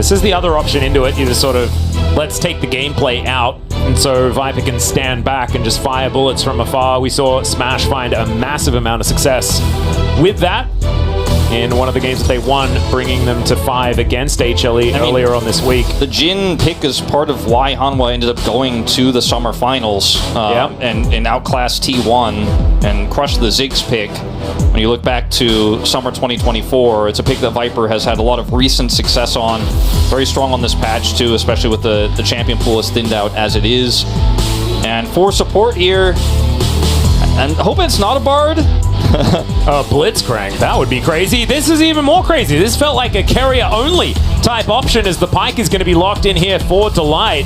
This is the other option into it. You just sort of, let's take the gameplay out. And so Viper can stand back and just fire bullets from afar. We saw Smash find a massive amount of success with that in one of the games that they won, bringing them to 5 against HLE earlier on this week. The Jin pick is part of why Hanwha ended up going to the summer finals and outclassed T1 and crushed the Ziggs pick. When you look back to summer 2024, it's a pick that Viper has had a lot of recent success on. Very strong on this patch too, especially with the champion pool as thinned out as it is. And for support here, and hope it's not a Bard. Blitzcrank, that would be crazy. This is even more crazy. This felt like a carrier-only type option as the Pike is going to be locked in here for Delight.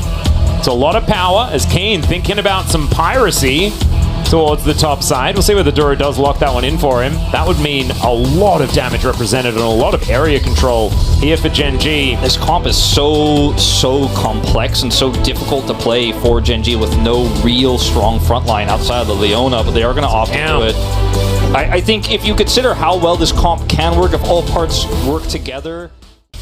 It's a lot of power as Kane thinking about some piracy towards the top side. We'll see whether Duro does lock that one in for him. That would mean a lot of damage represented and a lot of area control here for Gen G. This comp is so complex and so difficult to play for Gen G with no real strong frontline outside of the Leona, but they are going to opt into it. I think if you consider how well this comp can work, if all parts work together,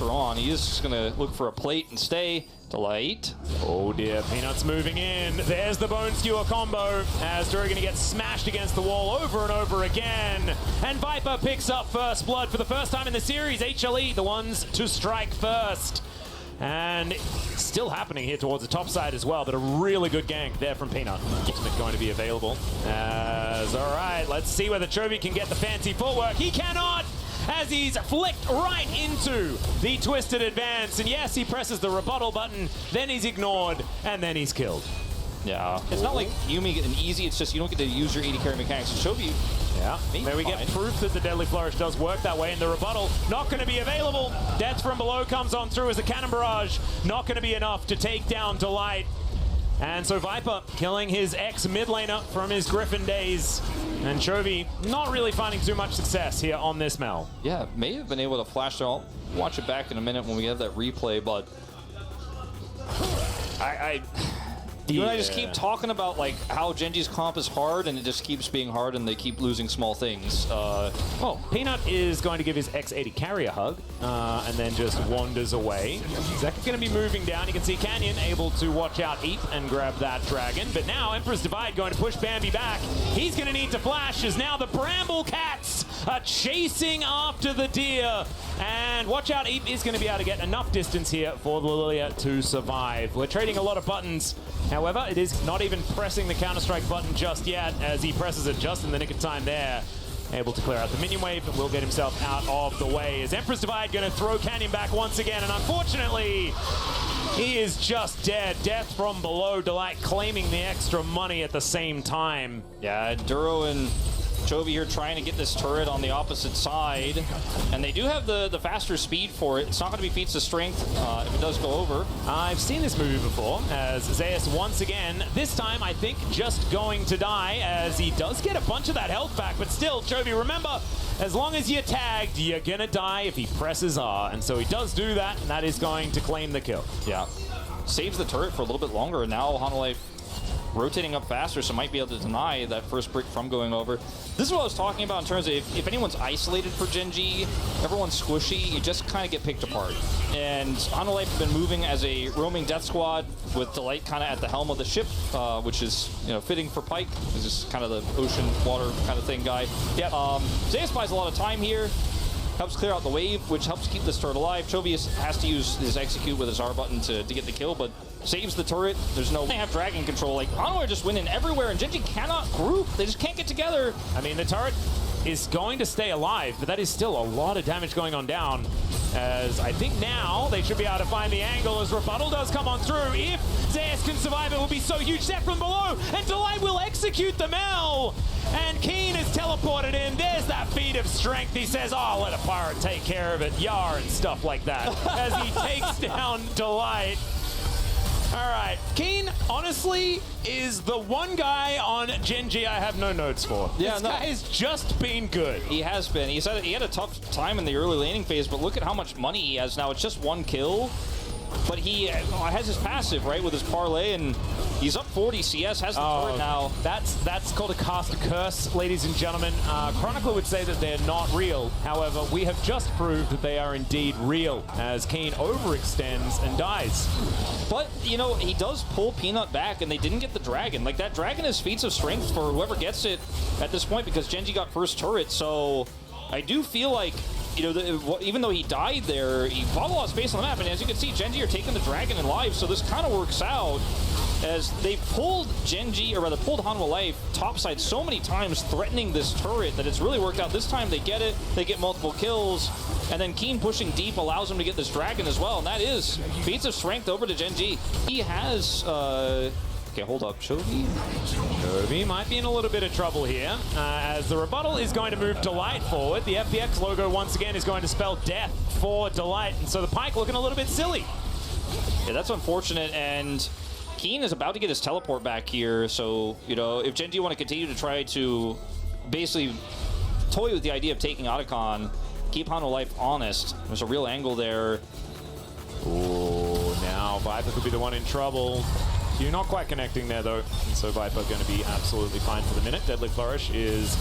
on, he is just going to look for a plate and stay. Delight. Oh dear, Peanut's moving in. There's the Bone Skewer combo as Duro going to get smashed against the wall over and over again. And Viper picks up first blood for the first time in the series. HLE, the ones to strike first. And still happening here towards the top side as well, but a really good gank there from Peanut. Ultimate going to be available. All right, let's see whether Chovy can get the fancy footwork. He cannot! As he's flicked right into the twisted advance. And yes, he presses the rebuttal button, then he's ignored, and then he's killed. Yeah. It's not like Yumi getting easy, it's just you don't get to use your AD carry mechanics. So Chovy, yeah, there we get proof that the Deadly Flourish does work that way, and the rebuttal not going to be available. Death from below comes on through as a cannon barrage. Not going to be enough to take down Delight. And so Viper killing his ex-mid laner from his Griffin days. And Chovy not really finding too much success here on this Mel. Yeah, may have been able to flash it. I'll watch it back in a minute when we have that replay, but you and I just keep talking about like how Genji's comp is hard, and it just keeps being hard, and they keep losing small things. Well, Peanut is going to give his X80 carry a hug, and then just wanders away. Zeka going to be moving down. You can see Canyon able to watch out Eat and grab that dragon, but now Emperor's Divide going to push Bambi back. He's going to need to flash as now the Bramble Cats are chasing after the deer. And watch out, Eat is going to be able to get enough distance here for the Lilia to survive. We're trading a lot of buttons. However, it is not even pressing the Counter-Strike button just yet, as he presses it just in the nick of time there. Able to clear out the minion wave, but will get himself out of the way. Is Emperor's Divide going to throw Canyon back once again, and unfortunately, he is just dead. Death from below. Delight claiming the extra money at the same time. Yeah, Duro and Chovy here trying to get this turret on the opposite side, and they do have the faster speed for it. It's not going to be feats of strength if it does go over. I've seen this movie before, as Zeus once again, this time I think just going to die, as he does get a bunch of that health back, but still, Chovy, remember, as long as you're tagged, you're going to die if he presses R, and so he does do that, and that is going to claim the kill. Yeah, saves the turret for a little bit longer, and now Hanwha rotating up faster, so might be able to deny that first brick from going over. This is what I was talking about in terms of if anyone's isolated for Gen G, everyone's squishy, you just kind of get picked apart. And Hanwha have been moving as a roaming death squad with Delight kind of at the helm of the ship, which is fitting for Pike. He's just kind of the ocean water kind of thing guy. Yep. Zeus buys a lot of time here. Helps clear out the wave, which helps keep this turret alive. Chovy has to use his execute with his R button to get the kill, but saves the turret. There's no... They have dragon control. Like, Hanwha are just winning everywhere, and Gen G cannot group. They just can't get together. I mean, the turret is going to stay alive, but that is still a lot of damage going on down. As I think now they should be able to find the angle as rebuttal does come on through. If Zeus can survive, it will be so huge. Set from below, and Delight will execute the Mel. And Keen is teleported in. There's that feat of strength. He says, oh, let a pirate take care of it. Yar and stuff like that. As he takes down Delight. All right, Keen, honestly, is the one guy on Gen G I have no notes for. Yeah, this guy has just been good. He has been. He had a tough time in the early laning phase, but look at how much money he has now. It's just one kill. but he has his passive, right, with his parlay, and he's up 40 CS, has the turret now. That's called a cast curse, ladies and gentlemen. Chronicler would say that they're not real. However, we have just proved that they are indeed real, as Keen overextends and dies. But, you know, he does pull Peanut back, and they didn't get the dragon. Like, that dragon is feats of strength for whoever gets it at this point, because Genji got first turret, so I do feel like, you know, even though he died there, he bought a lot of space on the map, and as you can see, Genji are taking the dragon in live, so this kind of works out as they pulled Genji, or rather pulled Hanwha Life topside so many times, threatening this turret, that it's really worked out. This time they get it, they get multiple kills, and then Keen pushing deep allows him to get this dragon as well, and that is feats of strength over to Genji. He has, okay, hold up, Chovy? Chovy might be in a little bit of trouble here, as the rebuttal is going to move Delight forward. The FPX logo once again is going to spell death for Delight, and so the Pyke looking a little bit silly. Yeah, that's unfortunate, and Keen is about to get his teleport back here, so, you know, if Genji want to continue to try to basically toy with the idea of taking Otacon, keep Hanwha Life honest, there's a real angle there. Ooh, now Viper could be the one in trouble. You're not quite connecting there, though, and so Viper going to be absolutely fine for the minute. Deadly Flourish is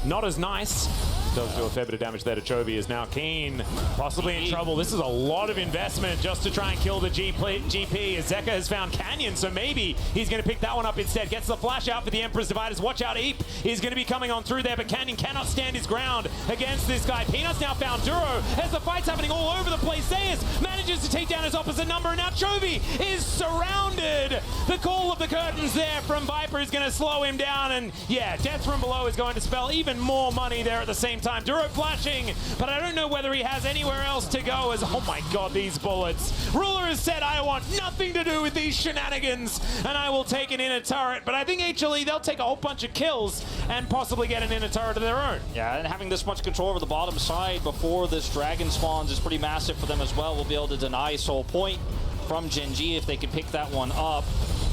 not as nice. It does do a fair bit of damage there to Chovy. Is now Keen, possibly in trouble. This is a lot of investment just to try and kill the GP. As Zeka has found Canyon, so maybe he's going to pick that one up instead. Gets the flash out for the Emperor's Dividers. Watch out, Eep is going to be coming on through there, but Canyon cannot stand his ground against this guy. Peanut's now found Duro as the fight's happening all over the place. Zeus manages to take down his opposite number, and now Chovy is surrounded. The call of the curtains there from Viper is going to slow him down, and yeah, death from below is going to spell even more money there at the same time. Duro flashing, but I don't know whether he has anywhere else to go, as, oh my god, these bullets. Ruler has said, I want nothing to do with these shenanigans, and I will take an inner turret, but I think HLE, they'll take a whole bunch of kills and possibly get an inner turret of their own. Yeah, and having this much control over the bottom side before this dragon spawns is pretty massive for them as well. We'll be able to deny Soul Point from Genji if they can pick that one up.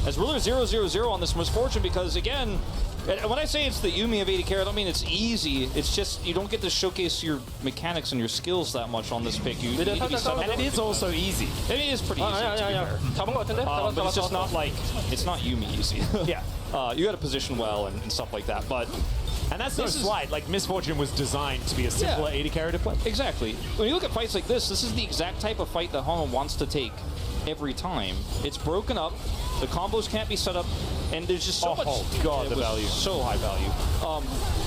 As Ruler 0-0-0 on this Misfortune, because again, when I say it's the Yumi of 80 I don't mean it's easy. It's just you don't get to showcase your mechanics and your skills that much on this pick. You need to be set up. And it is also easy. It is pretty easy, to be fair. But it's just not like, it's not Yumi easy. Yeah. You got to position well and stuff like that. But and that's no slight. Like, Misfortune was designed to be a simpler 80 to play. Exactly. When you look at fights like this is the exact type of fight that Hanwha wants to take every time. It's broken up. The combos can't be set up, and there's just so much. Oh god, the value. So high value.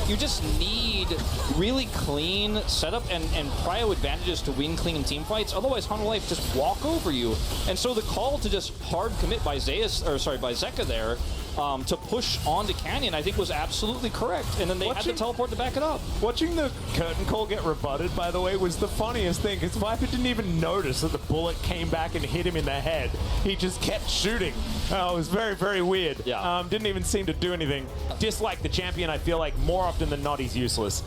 You just need really clean setup and prio advantages to win clean team fights. Otherwise, Hanwha Life just walk over you. And so the call to just hard commit by Zeka there, to push onto Canyon, I think was absolutely correct. And then they had to teleport to back it up. Watching the curtain call get rebutted, by the way, was the funniest thing, because Viper didn't even notice that the bullet came back and hit him in the head. He just kept shooting. It was very, very weird. Yeah. Didn't even seem to do anything. Dislike the champion, I feel like more often than not he's useless.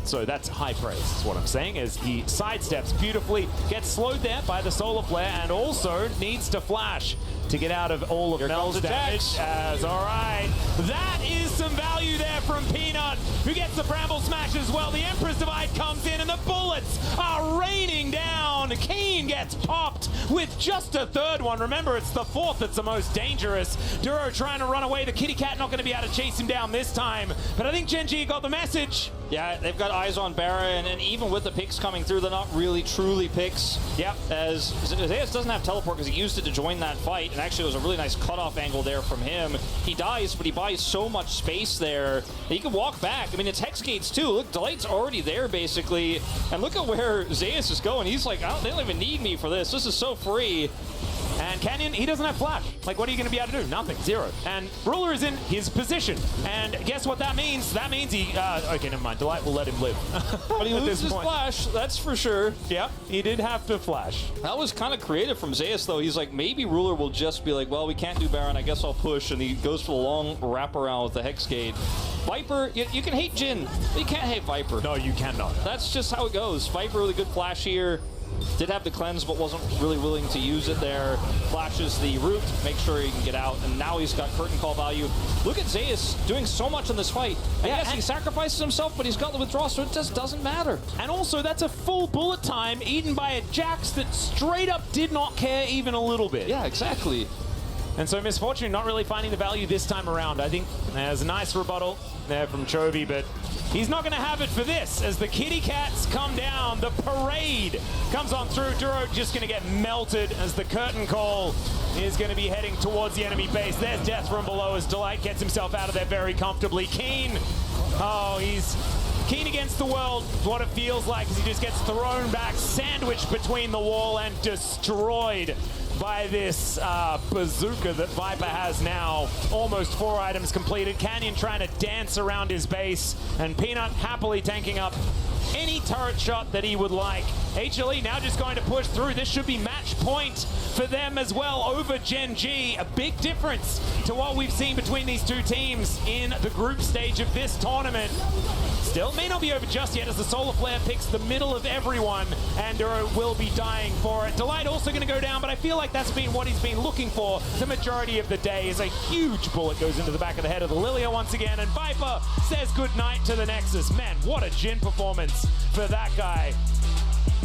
So that's high praise, is what I'm saying, as he sidesteps beautifully, gets slowed there by the Solar Flare, and also needs to flash to get out of all of Mel's damage. All right, that is some value there from Peanut, who gets the Bramble Smash as well. The Emperor's Divide comes in, and the bullets are raining down. Keen gets popped with just a third one. Remember, it's the fourth that's the most dangerous. Duro trying to run away. The kitty cat not going to be able to chase him down this time, but I think Genji got the message. Yeah, they've got eyes on Barra, and even with the picks coming through, they're not really truly picks. Yep. As Zeus doesn't have teleport because he used it to join that fight, and actually it was a really nice cutoff angle there from him. He dies, but he buys so much space there that he can walk back. I mean, it's Hex Gates too. Look, Delight's already there basically, and look at where Zeus is going. He's like, they don't even need me for this. This is so free. And Canyon, he doesn't have flash. Like, what are you going to be able to do? Nothing. Zero. And Ruler is in his position. And guess what that means? That means he... okay, never mind. Delight will let him live. But he loses his flash, that's for sure. Yep, he did have to flash. That was kind of creative from Zeus, though. He's like, maybe Ruler will just be like, well, we can't do Baron. I guess I'll push. And he goes for the long wraparound with the Hex Gate. Viper, you can hate Jhin. You can't hate Viper. No, you cannot. That's just how it goes. Viper with a good flash here. Did have the cleanse, but wasn't really willing to use it there. Flashes the root, make sure he can get out, and now he's got curtain call value. Look at Zeus doing so much in this fight. And yes, he sacrifices himself, but he's got the withdrawal, so it just doesn't matter. And also, that's a full bullet time eaten by a Jax that straight up did not care even a little bit. Yeah, exactly. And so Misfortune not really finding the value this time around. I think there's a nice rebuttal there from Chovy, but he's not going to have it for this. As the kitty cats come down, the parade comes on through. Duro just going to get melted as the curtain call is going to be heading towards the enemy base. There's death from below as Delight gets himself out of there very comfortably. Keen, oh, he's Keen against the world. What it feels like is he just gets thrown back, sandwiched between the wall and destroyed by this bazooka that Viper has now. Almost 4 items completed. Canyon trying to dance around his base, and Peanut happily tanking up any turret shot that he would like. HLE now just going to push through. This should be match point for them as well over Gen G. A big difference to what we've seen between these two teams in the group stage of this tournament. Still may not be over just yet as the Solar Flare picks the middle of everyone, and Duro will be dying for it. Delight also going to go down, but I feel like that's been what he's been looking for the majority of the day. Is a huge bullet goes into the back of the head of the Lilia once again, and Viper says goodnight to the Nexus. Man, what a Jin performance for that guy.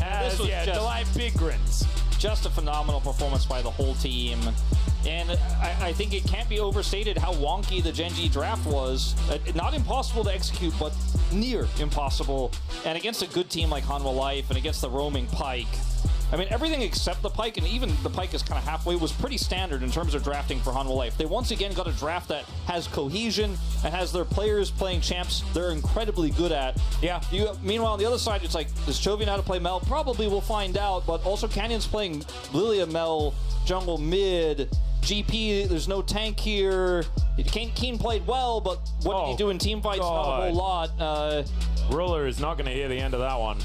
As, yeah, Delight big grins. Just a phenomenal performance by the whole team. And I think it can't be overstated how wonky the Gen G draft was. Not impossible to execute, but near impossible. And against a good team like Hanwha Life and against the roaming Pyke, I mean, everything except the Pyke, and even the Pyke is kind of halfway, was pretty standard in terms of drafting for Hanwha Life. They once again got a draft that has cohesion and has their players playing champs they're incredibly good at. Yeah. Meanwhile, on the other side, it's like, does Chovy know how to play Mel? Probably we'll find out, but also Canyon's playing Lilia Mel, jungle mid, GP, there's no tank here. Keen played well, but what did he do in team fights? Not a whole lot. Ruler is not going to hear the end of that one.